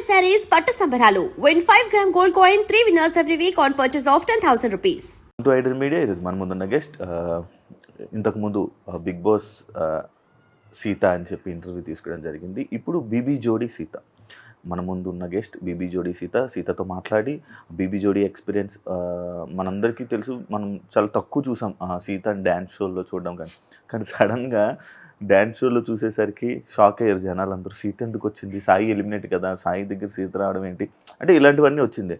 sarees పట్టు సంబరాలు. Win 5 gram gold coin, 3 winners every week on purchase of 10,000 rupees. To Idol media ఈరోజు మన ముందున్న గెస్ట్ ఇంతకుముందు బిగ్ బాస్ సీత అని చెప్పి ఇంటర్వ్యూ తీసుకోవడం జరిగింది. ఇప్పుడు బీబీ జోడీ సీత మన ముందు ఉన్న గెస్ట్. బీబీ జోడీ సీతతో మాట్లాడి బీబీ జోడీ ఎక్స్పీరియన్స్ మనందరికీ తెలుసు. మనం చాలా తక్కువ చూసాం సీత డ్యాన్స్ షోలో చూడడం, కానీ సడన్గా డ్యాన్స్ షోలో చూసేసరికి షాక్ అయ్యారు జనాలు అందరూ. సీత ఎందుకు వచ్చింది, సాయి ఎలిమినేట్ కదా, సాయి దగ్గర సీత రావడం ఏంటి అంటే ఇలాంటివన్నీ వచ్చింది.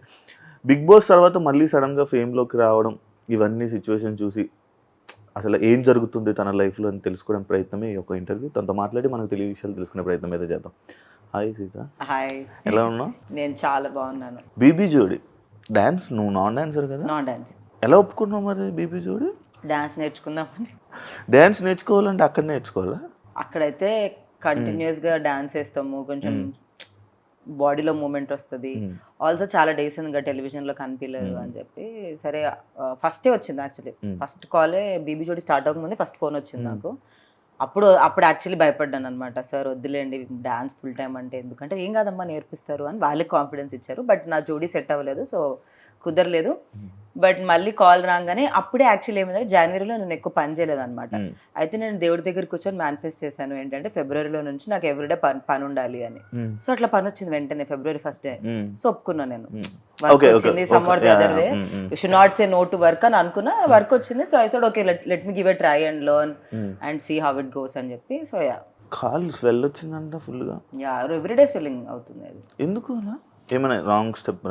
బిగ్ బాస్ తర్వాత మళ్ళీ సడన్గా ఫేమ్లోకి రావడం, ఇవన్నీ సిచ్యువేషన్ చూసి అసలు ఏం జరుగుతుంది తన లైఫ్లో అని తెలుసుకోవడం ప్రయత్నమే ఈ యొక్క ఇంటర్వ్యూ. తనతో మాట్లాడి మనకు తెలియ విషయాలు తెలుసుకునే ప్రయత్నం అయితే చేద్దాం. హాయ్ సీత. హాయ్, ఎలా ఉన్నావు? నేను చాలా బాగున్నాను. బీబీ జోడీ డాన్స్, నువ్వు నాన్ డాన్సర్ కదా? Non dance. ఎలా ఒప్పుకున్నావు మరి బీబీ జోడీ? డాన్స్ నేర్చుకుందామని. డాన్స్ నేర్చుకోవాలంటే అక్కడ నేర్చుకోవాలా? అక్కడైతే కంటిన్యూస్గా డాన్స్ వేస్తాము, కొంచెం బాడీలో మూమెంట్ వస్తుంది. ఆల్సో చాలా డేస్ ఇంకా టెలివిజన్లో కనిపించలేదు అని చెప్పి సరే ఫస్టే వచ్చింది. యాక్చువల్లీ ఫస్ట్ కాలే బీబీ జోడీ స్టార్ట్ అవ్వకముందే ఫస్ట్ ఫోన్ వచ్చింది నాకు. అప్పుడు యాక్చువల్లీ భయపడ్డాను అనమాట. సార్ వద్దులేండి డాన్స్ ఫుల్ టైం అంటే, ఎందుకంటే ఏం కాదమ్మా నేర్పిస్తారు అని వాళ్ళకి కాన్ఫిడెన్స్ ఇచ్చారు. బట్ నా జోడీ సెట్ అవ్వలేదు, సో కుదరలేదు. బట్ మళ్ళీ కాల్ రాగానే అప్పుడే యాక్చువల్లీ ఏమైందంటే జనవరిలో నేను ఎక్కువ పని చేయలేదు అనమాట. అయితే నేను దేవుడి దగ్గర కూర్చొని మేనిఫెస్ట్ చేశాను ఏంటంటే ఫిబ్రవరిలో నుంచి నాకు ఎవ్రీడే పని ఉండాలి అని. సో అట్లా పని వచ్చింది వెంటనే ఫిబ్రవరి 1st సో ఒప్పుకున్నా నేను. వర్క్ వచ్చింది, somewhere the other way, you should not say no to work అని అనుకున్నా. వర్క్ వచ్చింది, so I thought okay let me give a try and learn and see how it goes అని చెప్పి. So yeah, call swell వచ్చిందంట ఫుల్గా. Yeah, everyday swelling అవుతుంది. అది ఎందుకు అలా? ఏమైనా రాంగ్ స్టెప్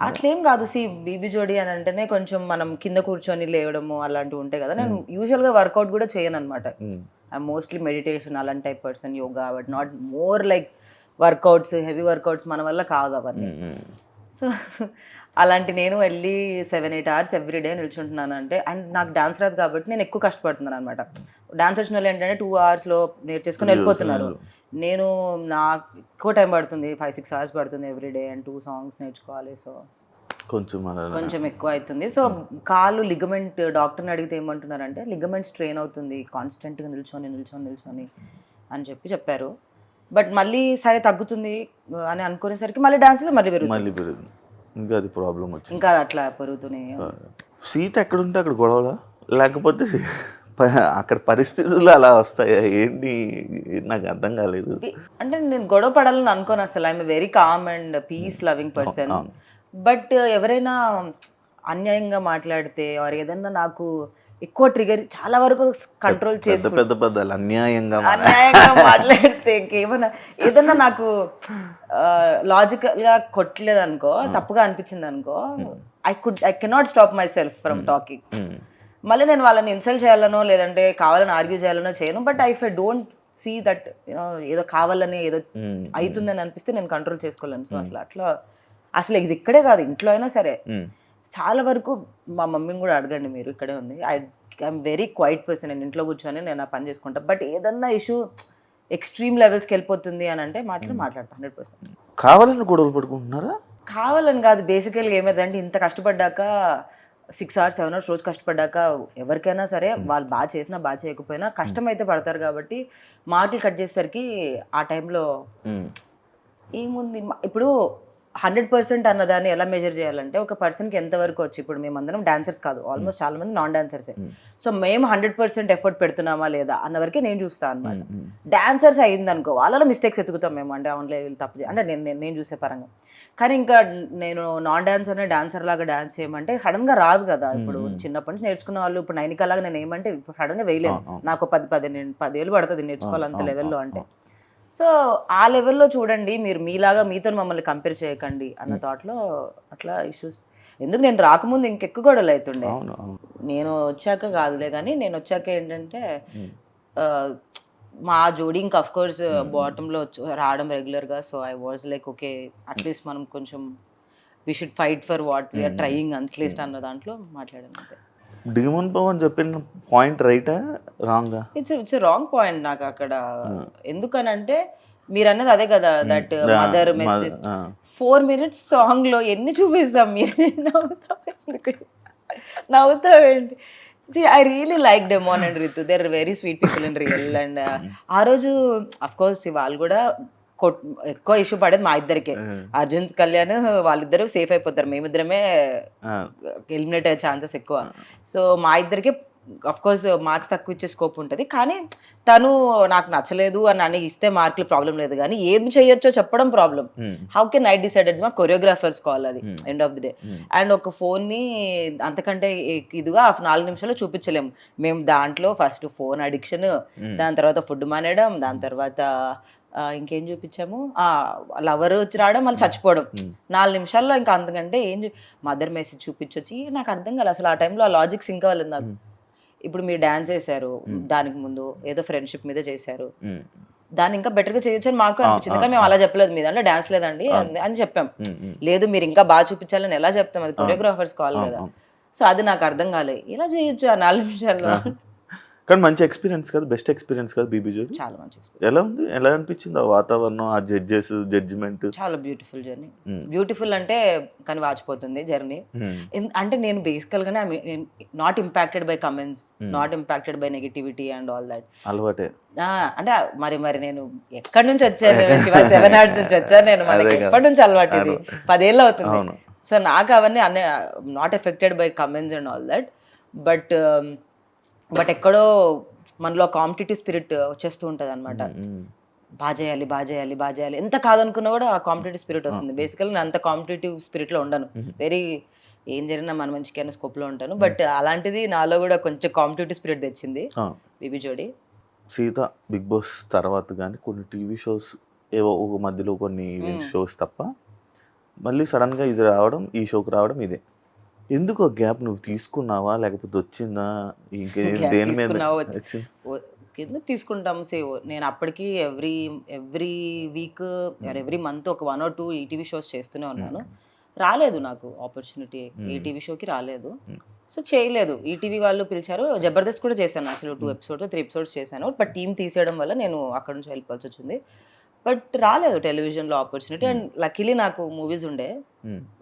అట్లేం కాదు. సి బీబీ జోడీ అని అంటేనే కొంచెం మనం కింద కూర్చొని లేవడము అలాంటివి ఉంటాయి కదా. నేను యూజువల్గా వర్కౌట్ కూడా చేయను అనమాట. ఐ మోస్ట్లీ మెడిటేషన్ అలాంటి type person, yoga, but not more like workouts, heavy workouts మన వల్ల కాదు అవన్నీ. సో అలాంటి నేను వెళ్ళి 7-8 hours ఎవ్రీడే నిల్చుంటున్నాను అంటే, అండ్ నాకు డాన్స్ రాదు కాబట్టి నేను ఎక్కువ కష్టపడుతున్నాను అనమాట. డాన్స్ వచ్చిన వాళ్ళు ఏంటంటే 2 hours నేర్చేసుకుని వెళ్ళిపోతున్నారు. నేను నాకు ఎక్కువ టైం పడుతుంది, 5-6 hours పడుతుంది ఎవ్రీడే, అండ్ 2 songs నేర్చుకోవాలి. సో కొంచెం ఎక్కువ అవుతుంది. సో కాలు లిగమెంట్, డాక్టర్ని అడిగితే ఏమంటున్నారంటే లిగమెంట్ స్ట్రెయిన్ అవుతుంది కాన్స్టెంట్గా నిల్చొని అని చెప్పారు. బట్ మళ్ళీ సరే తగ్గుతుంది అని అనుకునేసరికి మళ్ళీ డాన్సెస్ మళ్ళీ పెరుగుతుంది. ఇంకా అది ప్రాబ్లం వచ్చింది, ఇంకా అట్లా పెరుగుతూనే. సీత ఎక్కడుంటే అక్కడ గొడవలా, లేకపోతే అక్కడ పరిస్థితులు అలా వస్తాయా ఏంటి? నాకు అర్థం కాలేదు. అంటే నేను గొడవ పడాలని అనుకోను అసలు. I'm very calm and peace loving person. But ఎవరైనా అన్యాయంగా మాట్లాడితే ఆర్ ఏదన్నా నాకు ఎక్కువ ట్రిగర్, చాలా వరకు కంట్రోల్ చేసి పెద్ద అన్యాయంగా మాట్లాడితే ఏదన్నా నాకు లాజికల్ గా కొట్టలేదు అనుకో, తప్పుగా అనిపించింది అనుకో, I cannot stop my self from talking. మళ్ళీ నేను వాళ్ళని ఇన్సల్ట్ చేయాలనో లేదంటే కావాలని ఆర్గ్యూ చేయాలనో చేయను. But I don't see that ఏదో కావాలని ఏదో అవుతుందని అనిపిస్తే నేను కంట్రోల్ చేసుకోలేను. సో అట్లా అసలు ఇది ఇక్కడే కాదు, ఇంట్లో అయినా సరే చాలా వరకు మా మమ్మీని కూడా అడగండి, మీరు ఇక్కడే ఉంది. I'm very quiet person. నేను ఇంట్లో కూర్చొని నేను ఆ పని చేసుకుంటా. బట్ ఏదన్నా ఇష్యూ ఎక్స్ట్రీమ్ లెవెల్స్కి వెళ్ళిపోతుంది అని అంటే మాట్లాడతా 100%. కావాలని గొడవలు పడుకుంటున్నారా? కావాలని కాదు, బేసికల్గా ఏమైందంటే ఇంత కష్టపడ్డాక 6 hours 7 hours రోజు కష్టపడ్డాక ఎవరికైనా సరే వాళ్ళు బాగా చేసినా బాగా చేయకపోయినా కష్టం అయితే పడతారు. కాబట్టి మాటలు కట్ చేసేసరికి ఆ టైంలో ఏముంది ఇప్పుడు 100% అన్నదాన్ని ఎలా మెజర్ చేయాలంటే ఒక పర్సన్కి ఎంతవరకు వచ్చి, ఇప్పుడు మేమందరం డాన్సర్స్ కాదు, ఆల్మోస్ట్ చాలా మంది నాన్ డాన్సర్సే. సో మేము 100% ఎఫర్ట్ పెడుతున్నామా లేదా అన్న వరకే నేను చూస్తాను అనమాట. డాన్సర్స్ అయిందనుకో వాళ్ళలో మిస్టేక్స్ ఎత్తుకుతాం మేము, అంటే ఆన్లైన్ వీళ్ళు తప్పు అంటే నేను చూసే పరంగా. కానీ ఇంకా నేను నాన్ డాన్సర్నే డాన్సర్ లాగా డాన్స్ చేయమంటే సడన్గా రాదు కదా. ఇప్పుడు చిన్నప్పటి నుంచి నేర్చుకున్న వాళ్ళు, ఇప్పుడు నైనికా లాగా నేను ఏమంటే ఇప్పుడు సడన్గా వేయలేను. నాకు 10 ఏళ్ళు పడుతుంది నేర్చుకోవాలి అంత లెవెల్లో అంటే. సో ఆ లెవెల్లో చూడండి, మీరు మీలాగా మీతో మమ్మల్ని కంపేర్ చేయకండి అన్న థాట్లో అట్లా ఇష్యూస్. ఎందుకు నేను రాకముందు ఇంకెక్కువ గొడవలు అవుతుండే, నేను వచ్చాక కాదులే. కానీ నేను వచ్చాక ఏంటంటే మా జోడీ ఇంకా అఫ్ కోర్స్ బాటంలో రావడం రెగ్యులర్గా. So I was like okay, at least మనం కొంచెం we should fight for what we are trying at least అన్న దాంట్లో మాట్లాడాను అంతే. డిమోన్ పవన్ చెప్పిన పాయింట్ రైటా రాంగా? ఇట్స్ రాంగ్ పాయింట్ నాకు అక్కడ. ఎందుకనంటే మీరు అన్నది అదే కదా, that mother message 4 minutes song లో ఎన్ని చూపిస్తాం. మీరు నవ్వుతావేంటి? I really like Demon and Ritu. They're very sweet people in real. And ఆ రోజు అఫ్ కోర్స్ వాళ్ళు కూడా ఎక్కువ ఇష్యూ పడేది మా ఇద్దరికే. అర్జున్ కళ్యాణ్ వాళ్ళిద్దరూ సేఫ్ అయిపోతారు, మేమిద్దరమే ఎలిమినేట్ అయ్యే ఛాన్సెస్ ఎక్కువ. సో మా ఇద్దరికి అఫ్ కోర్స్ మార్క్స్ తక్కువ ఇచ్చే స్కోప్ ఉంటుంది, కానీ తను నాకు నచ్చలేదు అని ఇస్తే మార్కులు ప్రాబ్లం లేదు, కానీ ఏం చేయొచ్చో చెప్పడం problem. How can I decide? మా కొరియోగ్రాఫర్స్ కాల్ అది end of the day. And ఒక ఫోన్ని అంతకంటే ఇదిగా 4 నిమిషాల్లో చూపించలేము మేము. దాంట్లో ఫస్ట్ ఫోన్ అడిక్షన్, దాని తర్వాత ఫుడ్ మానేయడం, దాని తర్వాత ఇంకేం చూపించాము, లవర్ వచ్చి రావడం, మళ్ళీ చచ్చిపోవడం. 4 నిమిషాల్లో ఇంకా అంతకంటే ఏం మదర్ మెసేజ్ చూపించొచ్చి నాకు అర్థం కాదు అసలు. ఆ టైంలో ఆ లాజిక్ సింక్ అవ్వలేదు నాకు. ఇప్పుడు మీరు డాన్స్ చేశారు, దానికి ముందు ఏదో ఫ్రెండ్షిప్ మీద చేశారు, దాన్ని ఇంకా బెటర్ గా చేయొచ్చు అని మాకు అనిపించింది, కానీ మేము అలా చెప్పలేదు. మీ దాంట్లో డాన్స్ లేదండి అని చెప్పాం. లేదు మీరు ఇంకా బాగా చూపించాలని ఎలా చెప్తాం, అది కొరియోగ్రాఫర్స్ కావాలి కదా. సో అది నాకు అర్థం కాలేదు, ఇలా చేయొచ్చు ఆ 4 నిమిషాల్లో. కానీ మంచి ఎక్స్పీరియన్స్ కదా, బెస్ట్ ఎక్స్పీరియన్స్ కదా బీబీ జోడి. చాలా మంచి ఎక్స్పీరియన్స్. ఎలా ఉంది, ఎలా అనిపించింది ఆ వాతావరణం, ఆ జడ్జెస్ జడ్జిమెంట్? చాలా బ్యూటిఫుల్ జర్నీ. బ్యూటిఫుల్ అంటే కానీ వాచిపోతుంది జర్నీ. అంటే నేను బేసికల్ గానే not impacted by comments, not impacted by negativity and all that. అలవాటే అంటే మరి నేను ఎక్కడి నుంచి వచ్చాను, శివ 7 Arts నుంచి వచ్చాను నేను. మనకి ఎప్పటి నుంచి అలవాటు, ఇది 10 ఏళ్ళు అవుతుంది. సో నాకు అవన్నీ not affected by comments and all that. But ఎక్కడో మనలో కాంపిటేటివ్ స్పిరిట్ వచ్చేస్తూ ఉంటుంది అనమాట. బాగా చేయాలి, బాగా చేయాలి, బాగా చేయాలి, ఎంత కాదనుకున్నా కూడా ఆ కాంపిటేటివ్ స్పిరిట్ వస్తుంది. బేసికల్ నేను అంత కాంపిటేటివ్ స్పిరిట్లో ఉండను, వెరీ ఏం జరిగినా మన మంచికైనా స్కోప్లో ఉంటాను. బట్ అలాంటిది నాలో కూడా కొంచెం కాంపిటేటివ్ స్పిరిట్ తెచ్చింది బీబీ జోడి. సీత బిగ్ బాస్ తర్వాత కానీ కొన్ని టీవీ షోస్ ఏవో ఒక మధ్యలో కొన్ని షోస్ తప్ప మళ్ళీ సడన్గా ఇది రావడం, ఈ షోకి రావడం ఇదే. ఎందుకు ఆ గ్యాప్ నువ్వు తీసుకున్నావా లేకపోతే వచ్చిందా? దేని మీద ఎందుకు తీసుకుంటాము? సేవ్ నేను అప్పటికి ఎవ్రీ వీక్ ఎవ్రీ మంత్ ఒక 1 or 2 ఈటీవీ షోస్ చేస్తూనే ఉన్నాను. రాలేదు నాకు ఆపర్చునిటీ, ఏ టీవీ షోకి రాలేదు. సో చేయలేదు. ఈటీవీ వాళ్ళు పిలిచారు, జబర్దస్త్ కూడా చేశాను యాక్చువల్లీ 2 episodes 3 episodes చేశాను. బట్ టీం తీసేయడం వల్ల నేను అక్కడ నుంచి వెళ్ళిపోవాల్సి వచ్చింది. బట్ రాలేదు టెలివిజన్లో ఆపర్చునిటీ. అండ్ లక్కీలీ నాకు మూవీస్ ఉండే,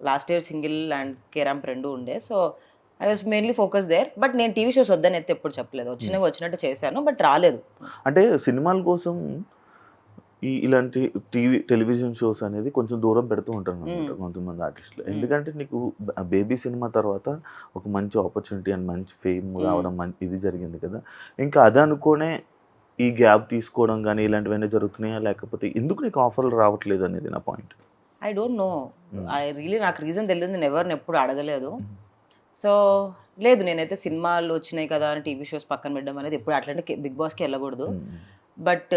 లాస్ట్ ఇయర్ సింగిల్ అండ్ కేరాంప్ 2 ఉండే. So I was mainly focus there. But నేను టీవీ షోస్ వద్దని అయితే ఎప్పుడు చెప్పలేదు, వచ్చినట్టు చేశాను, బట్ రాలేదు. అంటే సినిమాల కోసం ఇలాంటి టెలివిజన్ షోస్ అనేది కొంచెం దూరం పెడుతూ ఉంటారు అన్నమాట కొంతమంది ఆర్టిస్టులు. ఎందుకంటే నీకు బేబీ సినిమా తర్వాత ఒక మంచి ఆపర్చునిటీ అండ్ మంచి ఫేమ్ రావడం ఇది జరిగింది కదా, ఇంకా అది అనుకోనే ఈ గ్యాప్ తీసుకోవడం కానీ ఇలాంటివన్నీ జరుగుతున్నాయా, లేకపోతే ఎందుకు నీకు ఆఫర్లు రావట్లేదు అనేది నా పాయింట్. ఐ డోంట్ నో, నాకు రీజన్ తెలియదు, నేను ఎవరిని ఎప్పుడు అడగలేదు. సో లేదు, నేనైతే సినిమాలు వచ్చినాయి కదా అని టీవీ షోస్ పక్కన పెట్టడం అనేది ఎప్పుడు, అట్లాంటి బిగ్ బాస్కి వెళ్ళకూడదు. బట్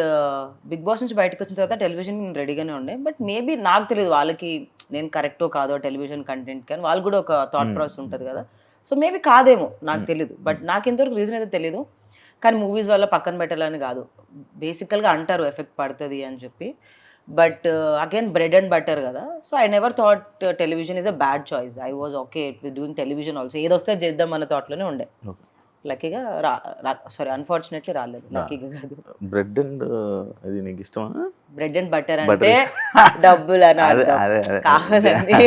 బిగ్ బాస్ నుంచి బయటకు వచ్చిన తర్వాత టెలివిజన్ రెడీగానే ఉండే. బట్ మేబీ నాకు తెలియదు వాళ్ళకి నేను కరెక్టో కాదో టెలివిజన్ కంటెంట్, కానీ వాళ్ళు కూడా ఒక థాట్ ప్రాసెస్ ఉంటుంది కదా. సో మేబీ కాదేమో, నాకు తెలియదు. బట్ నాకు ఎంతవరకు రీజన్ అయితే తెలియదు. కానీ మూవీస్ వల్ల పక్కన పెట్టాలని కాదు, బేసికల్గా అంటారు ఎఫెక్ట్ పడుతుంది అని చెప్పి. But again bread and butter కదా. So I never thought television is a bad choice. I was okay with doing television also. ఏదొస్తే చేద్దాం అన్న థాట్లోనే ఉండే. లక్కీగా అన్ఫార్చునేట్లీ రాలేదు, లక్కీగా కాదు. బ్రెడ్ అండ్ అది నీకు ఇష్టమా? బ్రెడ్ అండ్ బటర్ అంటే డబ్బులు అని కావాలని